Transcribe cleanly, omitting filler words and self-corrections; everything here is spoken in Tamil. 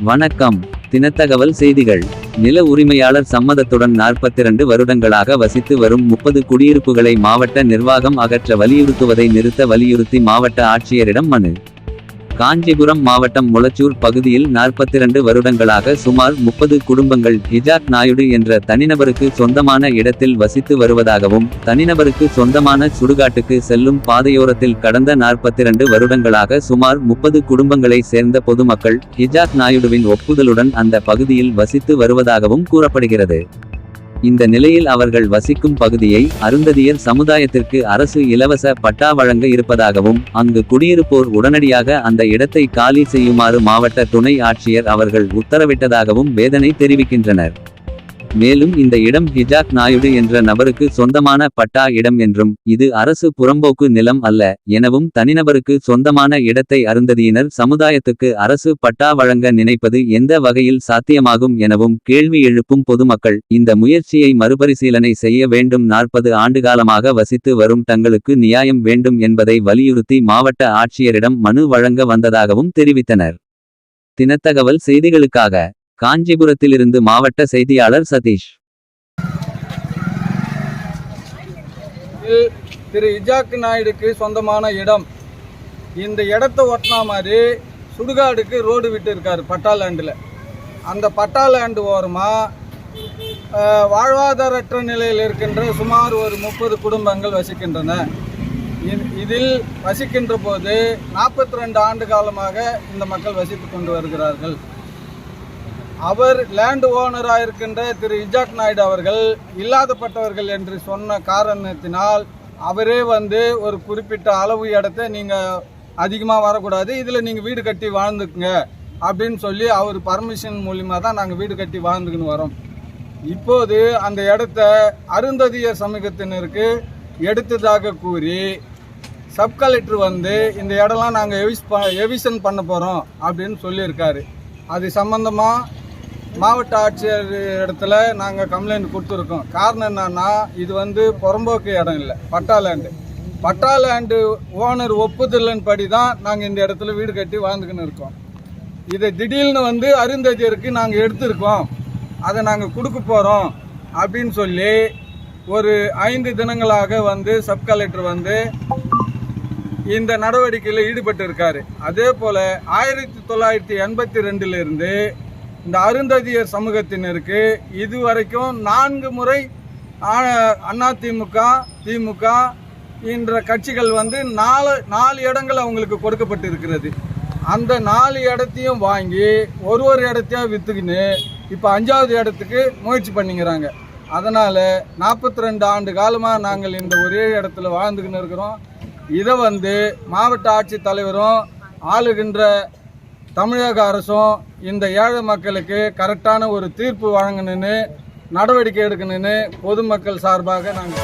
வணக்கம். தினத்தகவல் செய்திகள். நில உரிமையாளர் சம்மதத்துடன் 42 வருடங்களாக வசித்து வரும் 30 குடியிருப்புகளை மாவட்ட நிர்வாகம் அகற்ற வலியுறுத்துவதை நிறுத்த வலியுறுத்தி மாவட்ட ஆட்சியரிடம் மனு. காஞ்சிபுரம் மாவட்டம் முளச்சூர் பகுதியில் 42 வருடங்களாக சுமார் 30 குடும்பங்கள் ஹிஜாக் நாயுடு என்ற தனிநபருக்கு சொந்தமான இடத்தில் வசித்து வருவதாகவும், தனிநபருக்கு சொந்தமான சுடுகாட்டுக்கு செல்லும் பாதையோரத்தில் கடந்த 42 வருடங்களாக சுமார் 30 குடும்பங்களை சேர்ந்த பொதுமக்கள் ஹிஜாக் நாயுடுவின் ஒப்புதலுடன் அந்த பகுதியில் வசித்து வருவதாகவும் கூறப்படுகிறது. இந்த நிலையில் அவர்கள் வசிக்கும் பகுதியை அருந்ததியர் சமுதாயத்திற்கு அரசு இலவச பட்டா வழங்க இருப்பதாகவும், அங்கு குடியிருப்போர் உடனடியாக அந்த இடத்தை காலி செய்யுமாறு மாவட்ட துணை ஆட்சியர் அவர்கள் உத்தரவிட்டதாகவும் வேதனை தெரிவிக்கின்றனர். மேலும் இந்த இடம் ஹிஜாக் நாயுடு என்ற நபருக்கு சொந்தமான பட்டா இடம் என்றும், இது அரசு புறம்போக்கு நிலம் அல்ல எனவும், தனிநபருக்கு சொந்தமான இடத்தை அருந்ததியினர் சமுதாயத்துக்கு அரசு பட்டா வழங்க நினைப்பது எந்த வகையில் சாத்தியமாகும் எனவும் கேள்வி எழுப்பும் பொதுமக்கள் இந்த முயற்சியை மறுபரிசீலனை செய்ய வேண்டும். 40 ஆண்டுகாலமாக வசித்து வரும் தங்களுக்கு நியாயம் வேண்டும் என்பதை வலியுறுத்தி மாவட்ட ஆட்சியரிடம் மனு வழங்க வந்ததாகவும் தெரிவித்தனர். தினத்தகவல் செய்திகளுக்காக காஞ்சிபுரத்திலிருந்து மாவட்ட செய்தியாளர் சதீஷ். திரு ஹிஜாக் நாயுடுக்கு சொந்தமான இடம். இந்த இடத்தை ஒட்டினா மாதிரி சுடுகாடுக்கு ரோடு விட்டு இருக்காரு பட்டா லேண்டில். அந்த பட்டா லேண்டு ஓரமாக வாழ்வாதாரற்ற நிலையில் இருக்கின்ற சுமார் ஒரு 30 குடும்பங்கள் வசிக்கின்றன. இதில் வசிக்கின்ற போது 42 ஆண்டு காலமாக இந்த மக்கள் வசித்து கொண்டு வருகிறார்கள். அவர் லேண்ட் ஓனராக இருக்கின்ற திரு ஹிஜாக் நாயுடு அவர்கள் இல்லாதப்பட்டவர்கள் என்று சொன்ன காரணத்தினால் அவரே ஒரு குறிப்பிட்ட அளவு இடத்த நீங்கள் அதிகமாக வரக்கூடாது, இதில் நீங்கள் வீடு கட்டி வாழ்ந்துக்குங்க அப்படின்னு சொல்லி அவர் பர்மிஷன் மூலிமா தான் நாங்கள் வீடு கட்டி வாழ்ந்துக்கின்னு வரோம். இப்போது அந்த இடத்த அருந்ததியர் சமூகத்தினருக்கு எடுத்ததாக கூறி சப் கலெக்டர் இந்த இடம்லாம் நாங்கள் எவிஷன் பண்ண போகிறோம் அப்படின்னு சொல்லியிருக்காரு. அது சம்பந்தமாக மாவட்ட ஆட்சியர் இடத்துல நாங்கள் கம்ப்ளைண்ட் கொடுத்துருக்கோம். காரணம் என்னன்னா, இது புறம்போக்கு இடம் இல்லை, பட்டா லேண்டு. பட்டா லேண்டு ஓனர் ஒப்புதலின் படி தான் நாங்கள் இந்த இடத்துல வீடு கட்டி வாழ்ந்துக்கின்னு இருக்கோம். இதை திடீர்னு அருந்ததியருக்கு நாங்கள் எடுத்திருக்கோம், அதை நாங்கள் கொடுக்க போகிறோம் அப்படின்னு சொல்லி ஒரு 5 தினங்களாக சப் கலெக்டர் இந்த நடவடிக்கையில் ஈடுபட்டு இருக்காரு. அதே போல் 1982 இந்த அருந்ததியர் சமூகத்தினருக்கு இதுவரைக்கும் 4 முறை அதிமுக, திமுக என்ற கட்சிகள் 4 இடங்கள் அவங்களுக்கு கொடுக்கப்பட்டு இருக்கிறது. அந்த 4 இடத்தையும் வாங்கி ஒரு இடத்தையும் விற்றுக்கின்னு இப்போ 5வது இடத்துக்கு முயற்சி பண்ணிக்கிறாங்க. அதனால் 42 ஆண்டு காலமாக நாங்கள் இந்த ஒரே இடத்துல வாழ்ந்துக்கின்னு இருக்கிறோம். இதை மாவட்ட ஆட்சித்தலைவரும் ஆளுகின்ற தமிழக அரசும் இந்த ஏழை மக்களுக்கு கரெக்டான ஒரு தீர்ப்பு வழங்கணும்னு, நடவடிக்கை எடுக்கணும்னு பொதுமக்கள் சார்பாக நாங்கள்